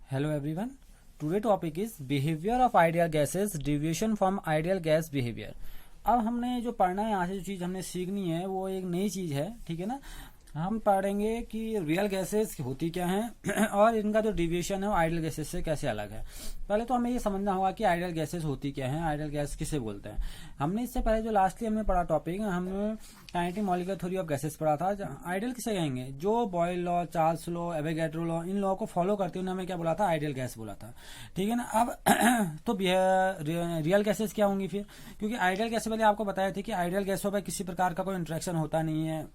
Hello everyone. Today topic is behavior of ideal gases, deviation from ideal gas behavior. अब हमने जो पढ़ना है यहाँ से जो चीज़ हमने सीखनी है वो एक नई चीज़ है, ठीक है ना। हम पढ़ेंगे कि रियल गैसेस होती क्या हैं और इनका जो डिविएशन है वो आइडियल गैसेस से कैसे अलग है। पहले तो हमें ये समझना होगा कि आइडियल गैसेस होती क्या हैं, आइडियल गैस किसे बोलते हैं। हमने इससे पहले जो लास्टली हमने पढ़ा टॉपिक, हमने kinetic molecular theory of gases पढ़ा था। आइडियल किसे कहेंगे? जो Boyle law, Charles law, Avogadro law, इन लॉ को फॉलो करते हुए हमें क्या बोला था? आइडियल गैस बोला था, ठीक है ना। अब तो रियल गैसेस क्या होंगी फिर? क्योंकि आइडियल गैस पहले आपको बताया था कि आइडियल गैसों पर किसी प्रकार का कोई इंट्रैक्शन होता नहीं है,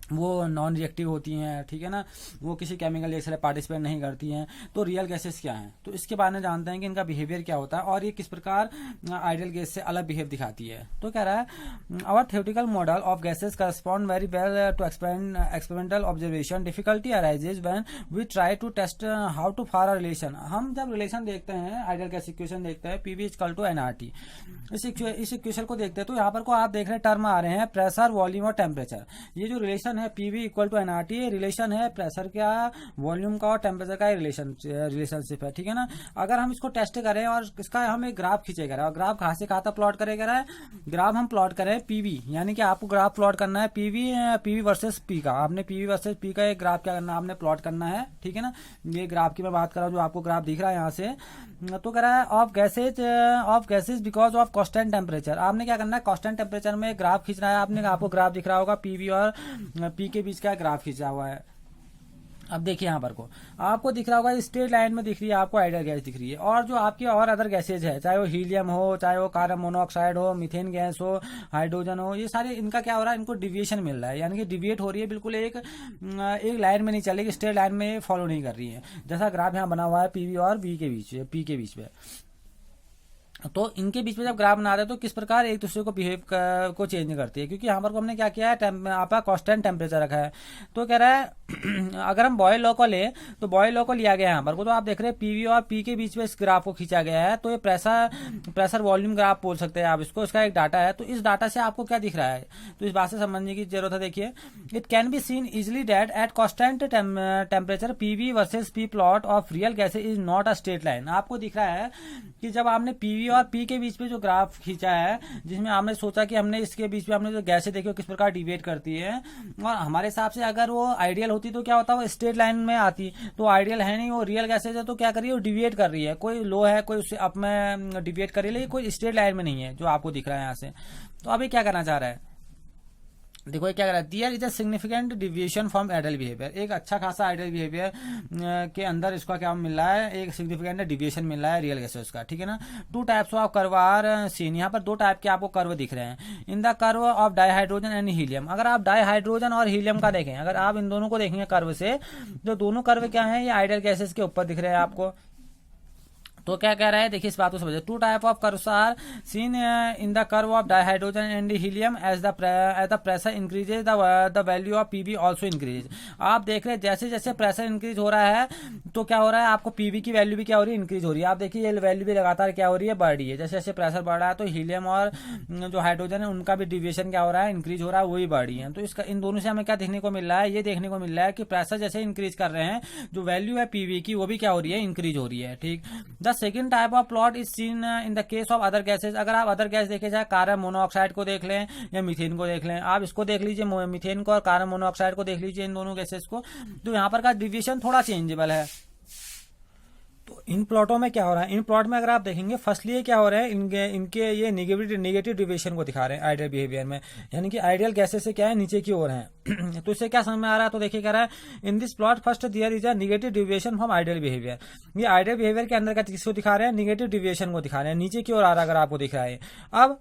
वो नॉन रिएक्टिव होती हैं, ठीक है ना, वो किसी केमिकल रिएक्शन में पार्टिसिपेट नहीं करती हैं। तो रियल गैसेस क्या हैं, तो इसके बारे में जानते हैं कि इनका बिहेवियर क्या होता है और ये किस प्रकार आइडियल गैस से अलग बिहेव दिखाती है। तो कह रहा है our theoretical model of gases correspond very well to experimental observation. Difficulty arises when we try to test how to far a relation. हम जब रिलेशन देखते हैं, आइडियल गैस इक्वेशन देखते हैं, पीवी इक्वल टू एनआरटी, इस equation को देखते हैं तो यहाँ पर को आप देख रहे हैं टर्म आ रहे हैं प्रेशर, वॉल्यूम और टेम्परेचर। ये जो रिलेशन है PV equal to NRT, relation है प्रेशर का, वॉल्यूम का और टेम्परेचर का रिलेशनशिप है, ठीक है ना। अगर हम इसको टेस्ट करें और इसका हम एक ग्राफ खींचेगा और ग्राफ कहाँ से कहाँ तक प्लॉट करेगा, ग्राफ हम प्लॉट करें पीवी, यानी कि आपको ग्राफ प्लॉट करना है पीवी वर्सेस पी का। आपने पीवी वर्सेस पी का एक ग्राफ क्या करना है, आपने प्लॉट करना है, ठीक है ना। ये ग्राफ की मैं बात कर रहा हूँ जो आपको ग्राफ दिख रहा है यहाँ से। तो कह रहा है of gases because of constant temperature. आपने क्या करना है, कांस्टेंट टेम्परेचर में ग्राफ खींचना है। आपको ग्राफ दिख रहा होगा पीवी और पी के बीच का ग्राफ खींचा हुआ है। अब देखिए यहाँ पर को आपको दिख रहा होगा स्ट्रेट लाइन में दिख रही है, आपको आइडियल गैस दिख रही है। और जो आपकी और अदर गैसेज है, चाहे वो हीलियम हो, चाहे वो कार्बन मोनोऑक्साइड हो, मीथेन गैस हो, हाइड्रोजन हो, ये सारे इनका क्या हो रहा है, इनको डिविएशन मिल रहा है, यानी कि डिविएट हो रही है, बिल्कुल एक लाइन में नहीं चल रही, स्ट्रेट लाइन में फॉलो नहीं कर रही है। जैसा ग्राफ यहाँ बना हुआ है पीवी और पी के बीच में। तो इनके बीच में जब ग्राफ बना रहे हैं तो किस प्रकार एक दूसरे को बिहेव को चेंज करती है, क्योंकि यहाँ पर को हमने क्या किया है, आपका कांस्टेंट टेम्परेचर रखा है। तो कह रहा है अगर हम बॉयल लॉ को ले तो बॉयल लॉ को लिया गया है यहाँ पर को, तो आप देख रहे हैं पीवी और पी के बीच में इस ग्राफ को खींचा गया है। तो ये प्रेशर वॉल्यूम ग्राफ बोल सकते हैं आप इसको, इसका एक डाटा है। तो इस डाटा से आपको क्या दिख रहा है, तो इस बात से समझने की जरूरत है। देखिए, it can be seen easily that at constant temperature PV versus P plot of real gases is not a straight line. आपको दिख रहा है कि जब आपने पीवी और पी के बीच में जो ग्राफ खींचा है, जिसमें आपने सोचा कि हमने इसके बीच में हमने जो गैसें देखी किस प्रकार डिविएट करती है, और हमारे हिसाब से अगर वो आइडियल होती तो क्या होता, वो स्ट्रेट लाइन में आती। तो आइडियल है नहीं, वो रियल गैसेज है, तो क्या कर रही है, वो डिविएट कर रही है। कोई लो है, कोई उससे अप में डिविएट कर रही है, कोई स्ट्रेट लाइन में नहीं है जो आपको दिख रहा है यहाँ से। तो अभी क्या करना चाह रहा है, देखो ये क्या कर रहा है, दियर is a significant deviation from ideal behaviour. एक अच्छा खासा आइडियल बिहेवियर के अंदर इसका क्या मिल रहा है, एक सिग्निफिकेंट डिविएशन मिल रहा है रियल गैसेस का, ठीक है ना। Two types of curve are seen. यहाँ पर दो टाइप के आपको कर्व दिख रहे हैं इन the curve of dihydrogen and helium. अगर आप डाइहाइड्रोजन और हीलियम का देखें, अगर आप इन दोनों को देखेंगे कर्व से, तो दोनों कर्व क्या है, ये आइडियल गैसेस के ऊपर दिख रहे हैं आपको। तो क्या कह रहा है, देखिए इस बात को समझिए। Two type of curves are seen in the curve of dihydrogen and helium as the pressure increases the value of PV also increase. आप देख रहे हैं जैसे जैसे प्रेशर इंक्रीज हो रहा है तो क्या हो रहा है, आपको पीवी की वैल्यू भी क्या हो रही है, इंक्रीज हो रही है। आप देखिए ये वैल्यू भी लगातार क्या हो रही है, बढ़ रही है। जैसे जैसे प्रेशर बढ़ रहा है तो हीलियम और जो हाइड्रोजन है उनका भी डिविएशन क्या हो रहा है, इंक्रीज हो रहा है, वही बढ़ रही है। तो इसका इन दोनों से हमें क्या देखने को मिल रहा है, ये देखने को मिल रहा है कि प्रेशर जैसे इंक्रीज कर रहे हैं, जो वैल्यू है पीवी की वो भी क्या हो रही है, इंक्रीज हो रही है, ठीक। The second type of plot is seen in the case of other gases. अगर आप अदर गैस देखे, चाहे कार्बन मोनोऑक्साइड को देख लें या मीथेन को देख लें, आप इसको देख लीजिए, मीथेन को और कार्बन मोनोऑक्साइड को देख लीजिए, इन दोनों गैसेज को, तो यहाँ पर का डिविएशन थोड़ा चेंजेबल है। तो इन प्लॉटों में क्या हो रहा है, इन प्लॉट में अगर आप देखेंगे फर्स्टली ये क्या हो रहा है, इनके ये नेगेटिव डिविएशन को दिखा रहे हैं आइडियल बिहेवियर में, यानी कि आइडियल गैसेस से क्या है, नीचे की ओर है। तो इससे क्या समझ में आ रहा है, तो देखिए कह रहा है in this plot first there is a negative deviation from ideal behaviour. ये आइडियल बिहेवियर के अंदर का किसको दिखा रहे हैं, नेगेटिव डिविएशन को दिखा रहे हैं, नीचे की ओर आ रहा है अगर आपको दिख रहा है। अब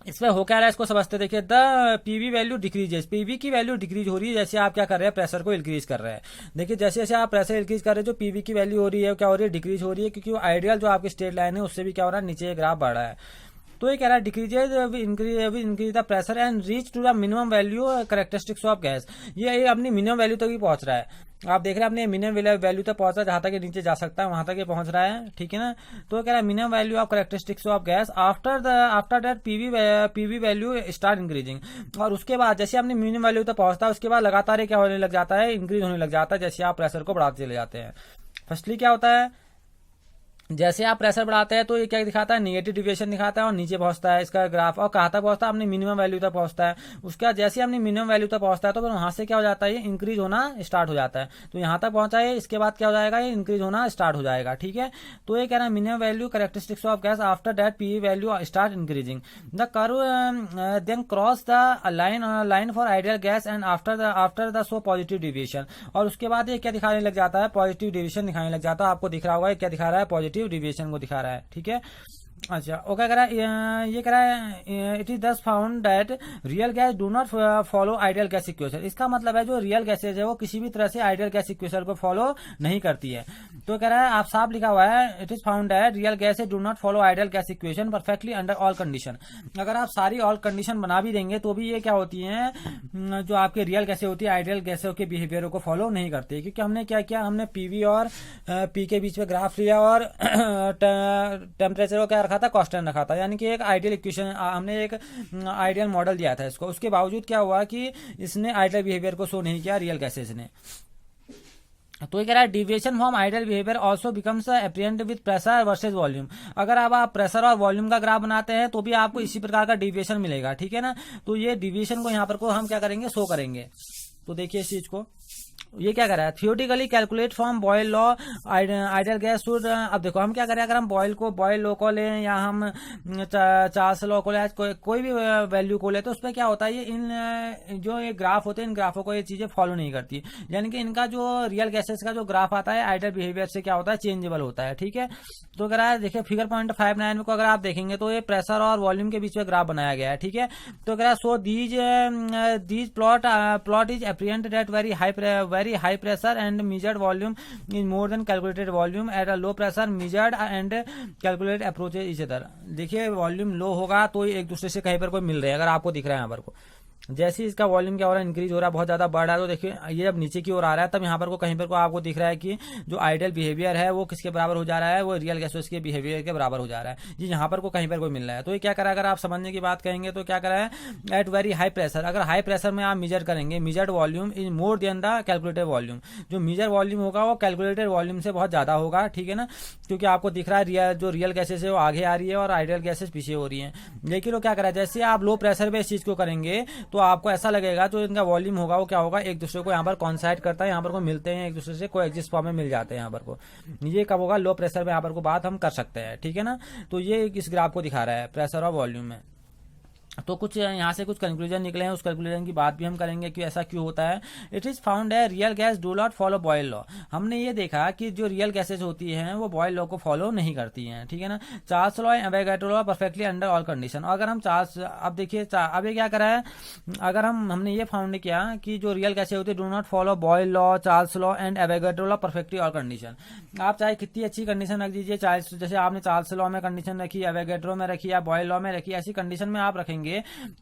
इसमें हो क्या रहा है, इसको समझते। देखिए the PV value decreases, PV की वैल्यू डिक्रीज हो रही है जैसे आप क्या कर रहे हैं, प्रेशर को इंक्रीज कर रहे हैं। देखिए जैसे जैसे आप प्रेशर इंक्रीज कर रहे हैं, जो पीवी की वैल्यू हो रही है क्या हो रही है, डिक्रीज हो रही है, क्योंकि वो आइडियल जो आपकी स्ट्रेट लाइन है उससे भी क्या हो रहा है, नीचे ग्राफ बढ़ रहा है। तो ये कह रहा है decreases increase the pressure and reach to the minimum value characteristics of gas. ये अपनी मिनिमम वैल्यू तक ही पहुंच रहा है। आप देख रहे हैं अपने मिनिमम वैल्यू तक पहुंचा, जहां तक ये नीचे जा सकता है वहां तक ये पहुंच रहा है, ठीक है ना। तो कह रहा है minimum value of characteristics of gas after that PV value start increasing. और उसके बाद जैसे आपने मिनिमम वैल्यू तक पहुंचता है उसके बाद लगातार क्या होने लग जाता है, इंक्रीज होने लग जाता है जैसे आप प्रेशर को बढ़ाते चले जाते हैं। फर्स्टली क्या होता है, जैसे आप प्रेशर बढ़ाते हैं तो ये क्या दिखाता है, नेगेटिव डिविएशन दिखाता है और नीचे पहुंचता है इसका ग्राफ, और कहाँ तक पहुंचता है, अपनी मिनिमम वैल्यू तक पहुंचता है। उसके बाद जैसे अपनी मिनिमम वैल्यू तक पहुंचता है तो फिर वहां से क्या हो जाता है, ये इंक्रीज होना स्टार्ट हो जाता है। तो यहाँ तक पहुंचा है, इसके बाद क्या हो जाएगा, ये इंक्रीज होना स्टार्ट हो जाएगा। ठीक है, तो ये कह रहा है minimum value characteristics of gas after that p value start increasing the curve then cross the line for ideal gas and after the so positive deviation. और उसके बाद ये क्या दिखाने लग जाता है, पॉजिटिव डिविएशन दिखाने लग जाता है। आपको दिख रहा होगा ये क्या दिखा रहा है, पॉजिटिव डिविएशन को दिखा रहा है। ठीक है, अच्छा वो क्या कह रहा है, ये कह रहा है इट इज दस found that real gas do not follow ideal gas equation. इसका मतलब है जो रियल गैसेज है वो किसी भी तरह से आइडियल गैस इक्वेशन को फॉलो नहीं करती है। तो कह रहा है, आप साफ लिखा हुआ है, it is found that real gases do not follow ideal gas equation perfectly under all condition. अगर आप सारी ऑल कंडीशन बना भी देंगे तो भी ये क्या होती है, जो आपके रियल गैसेज होती है आइडियल गैसों के बिहेवियर को फॉलो नहीं करती। क्योंकि हमने क्या किया, हमने पीवी और पी के बीच में ग्राफ लिया और टेम्परेचर को क्या रखा था, कांस्टेंट रखा था, यानी कि एक आइडियल इक्वेशन, हमने एक आइडियल मॉडल दिया था इसको। उसके बावजूद क्या हुआ कि इसने आइडियल बिहेवियर को शो नहीं किया रियल गैसेज ने। तो ये कह रहा है deviation from ideal behaviour also becomes apparent with pressure versus volume. अगर आप प्रेशर और वॉल्यूम का ग्राफ बनाते हैं तो भी आपको इसी प्रकार का डिविएशन मिलेगा। ठीक है ना, तो ये डिविएशन को यहाँ पर को हम क्या करेंगे, शो करेंगे। तो देखिए इस चीज को, ये क्या कर रहा है, theoretically calculate from Boyle law ideal gas should. अब देखो हम क्या करें, अगर हम बॉयल लॉ को लें या हम चार्ल्स लॉ को लें, कोई भी वैल्यू को लें, तो उसमें क्या होता है, ये इन जो ये ग्राफ होते हैं इन ग्राफों को ये चीजें फॉलो नहीं करती। यानी कि इनका जो रियल गैसेस का जो ग्राफ आता है आइडियल बिहेवियर से क्या होता है, चेंजेबल होता है। ठीक है, तो कह रहा है देखिए फिगर 0.59 को अगर आप देखेंगे तो ये प्रेशर और वॉल्यूम के बीच में ग्राफ बनाया गया है। ठीक है, तो कह रहा है so these plot is apparent that very high pressure and measured volume is more than calculated volume at a low pressure measured and calculated approaches each other। देखिए वॉल्यूम लो होगा तो एक दूसरे से कहीं पर कोई मिल रहे हैं, अगर आपको दिख रहा है यहाँ पर को, जैसे ही इसका वॉल्यूम क्या हो रहा है, इंक्रीज हो रहा है, बहुत ज्यादा बढ़ रहा है, तो देखिए ये जब नीचे की ओर आ रहा है तब यहाँ पर को कहीं पर को आपको दिख रहा है कि जो आइडियल बिहेवियर है वो किसके बराबर हो जा रहा है, वो रियल गैसेस के बिहेवियर के बराबर हो जा रहा है। जी यहाँ पर को कहीं पर कोई मिल रहा है। तो ये क्या करा, अगर आप समझने की बात कहेंगे तो क्या करा है, एट वेरी हाई प्रेशर, अगर हाई प्रेशर में आप मेजर करेंगे, measured volume is more than the calculated volume. जो मेजर वॉल्यूम होगा वो कैलकुलेटेड वॉल्यूम से बहुत ज्यादा होगा। ठीक है ना, क्योंकि आपको दिख रहा है जो रियल गैसेस है वो आगे आ रही है और आइडियल गैसेस पीछे हो रही है। लेकिन वो क्या करा है, जैसे आप लो प्रेशर पे इस चीज को करेंगे तो आपको ऐसा लगेगा जो इनका वॉल्यूम होगा वो क्या होगा, एक दूसरे को यहाँ पर कॉन्साइड करता है, यहाँ पर को मिलते हैं, एक दूसरे से कोएग्जिस्ट फॉर्म में मिल जाते हैं यहाँ पर को। ये कब होगा, लो प्रेशर में यहाँ पर को बात हम कर सकते हैं। ठीक है ना, तो ये इस ग्राफ को दिखा रहा है प्रेशर और वॉल्यूम में। तो कुछ यहाँ से कुछ कंक्लूजन निकले हैं, उस कंक्लूजन की बात भी हम करेंगे कि ऐसा क्यों होता है। इट इज फाउंड है real gas do not follow Boyle law. हमने ये देखा कि जो रियल गैसेज होती हैं वो बॉयल लॉ को फॉलो नहीं करती हैं। ठीक है ना, Charles law and Avogadro law perfectly under all condition. अगर हम अब देखिए अब ये क्या करा है, अगर हमने ये फाउंड किया कि जो रियल गैसेज होती है do not follow Boyle law, Charles law and Avogadro law perfectly all condition. आप चाहे कितनी अच्छी कंडीशन रख दीजिए, चाहे जैसे आपने चार्ल्स लॉ में कंडीशन रखी, एवोगाड्रो में रखी या बॉयल लॉ में रखी, ऐसी कंडीशन में आप रखेंगे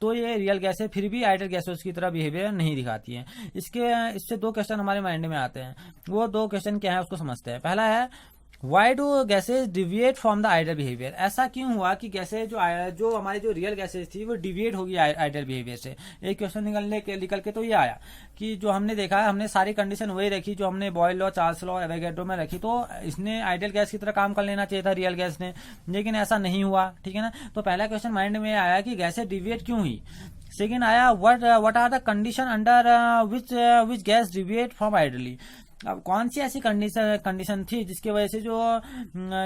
तो ये रियल गैस है फिर भी आइडियल गैसेस की तरह बिहेवियर नहीं दिखाती है। इससे दो क्वेश्चन हमारे माइंड में आते हैं। वो दो क्वेश्चन क्या है उसको समझते हैं। पहला है why do gases deviate from the ideal behaviour. ऐसा क्यों हुआ कि गैसेज जो हमारी जो रियल गैसेज थी वो डिविएट होगी आइडियल बिहेवियर से। एक क्वेश्चन निकल के तो ये आया कि जो हमने देखा हमने सारी कंडीशन वही रखी जो हमने Boyle law, Charles law, Avogadro में रखी, तो इसने आइडियल गैस की तरह काम कर लेना चाहिए था रियल गैस ने, लेकिन ऐसा नहीं हुआ। ठीक है ना, तो पहला क्वेश्चन माइंड में आया कि गैसेज डिविएट क्यों हुई। सेकेंड आया what are the condition under which gas deviate from ideally. अब कौन सी ऐसी कंडीशन थी जिसकी वजह से जो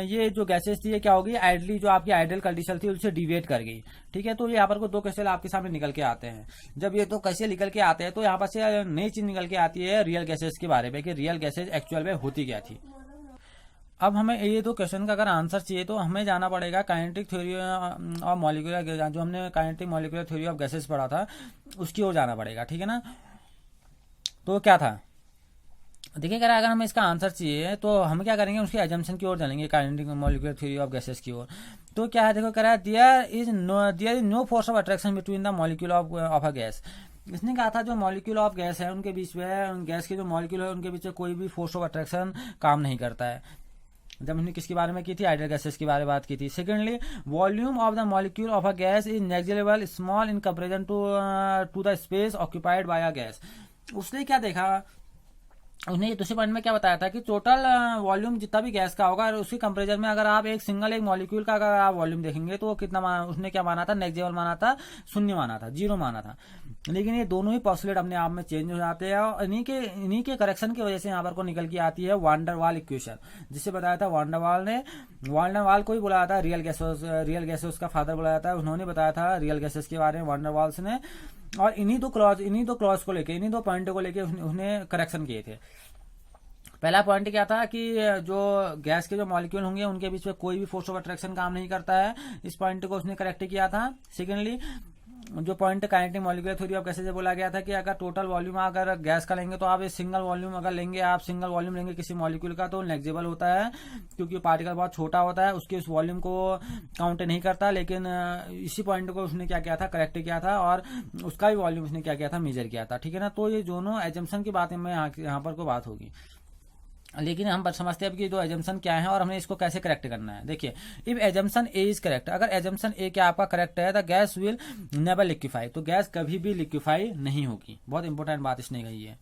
ये जो गैसेस थी ये क्या होगी, आइडली जो आपकी आइडियल कंडीशन थी उससे डिविएट कर गई। ठीक है, तो यहाँ पर को दो क्वेश्चन आपके सामने निकल के आते हैं। जब ये दो क्वेश्चन निकल के आते हैं तो यहाँ पर से नई चीज निकल के आती है रियल गैसेस के बारे में कि रियल गैसेस एक्चुअल में होती क्या थी। अब हमें ये दो क्वेश्चन का अगर आंसर चाहिए तो हमें जाना पड़ेगा काइनेटिक थ्योरी ऑफ मॉलिक्यूलर, जो हमने kinetic molecular theory of gases पढ़ा था उसकी ओर जाना पड़ेगा। ठीक है ना, तो क्या था देखिए, कह रहा है अगर हमें इसका आंसर चाहिए तो हम क्या करेंगे, उसके एजम्पशन की ओर चलेंगे, kinetic molecular theory of gases की ओर। तो क्या है देखो, कह रहा है there is no force of attraction between the molecule of a gas. इसने कहा था जो मॉलिक्यूल ऑफ गैस है उनके बीच में, गैस के जो मॉलिक्यूल है उनके बीच में कोई भी फोर्स ऑफ अट्रैक्शन काम नहीं करता है। जब हमने किसके बारे में की थी, आइडियल गैसेस के बारे में बात की थी। Secondly volume of the molecule of a gas is negligible small in comparison to the space occupied by a gas. उसने क्या देखा उन्हें दूसरे पॉइंट में क्या बताया था कि टोटल वॉल्यूम जितना भी गैस का होगा, और उसके कंपेरिजन में अगर आप एक मॉलिक्यूल का अगर आप वॉल्यूम देखेंगे तो कितना उसने क्या माना था, नेग्लिजिबल माना था, शून्य माना था, 0 माना था। लेकिन ये दोनों ही पॉस्टुलेट अपने आप में चेंज हो जाते हैं, और इन्हीं के करेक्शन की वजह से यहाँ पर को निकल के आती है वान डर वाल इक्वेशन, जिसे बताया था वान डर वाल को ही बुलाया था रियल गैसेस का फादर बुलाया था, उन्होंने बताया था रियल गैसेस के बारे में वान डर वाल्स ने। और इन्हीं दो क्लॉज को लेके, इन्हीं दो पॉइंटों को लेके उसने करेक्शन किए थे। पहला पॉइंट क्या था कि जो गैस के जो मॉलिक्यूल होंगे उनके बीच में कोई भी फोर्स ऑफ अट्रैक्शन काम नहीं करता है, इस पॉइंट को उसने करेक्ट किया था। सेकेंडली, जो point kinetic molecular theory of gases से बोला गया था कि अगर टोटल वॉल्यूम अगर गैस का लेंगे तो आप सिंगल वॉल्यूम अगर लेंगे, आप सिंगल वॉल्यूम लेंगे किसी मॉलिक्यूल का तो नेग्लिजिबल होता है, क्योंकि पार्टिकल बहुत छोटा होता है, उसके उस वॉल्यूम को काउंट नहीं करता। लेकिन इसी पॉइंट को उसने क्या किया था, करेक्ट किया था, और उसका भी वॉल्यूम उसने क्या किया था, मेजर किया था। ठीक है ना, तो ये दोनों एजम्पशन की बातें में यहाँ पर को बात होगी। लेकिन हम समझते हैं कि दो एजम्पशन क्या है और हमने इसको कैसे करेक्ट करना है। देखिए, if assumption A is correct, अगर एजम्पशन ए क्या आपका करेक्ट है, the gas will never liquefy, तो गैस कभी भी लिक्विफाई नहीं होगी। बहुत इंपॉर्टेंट बात इसने कही है।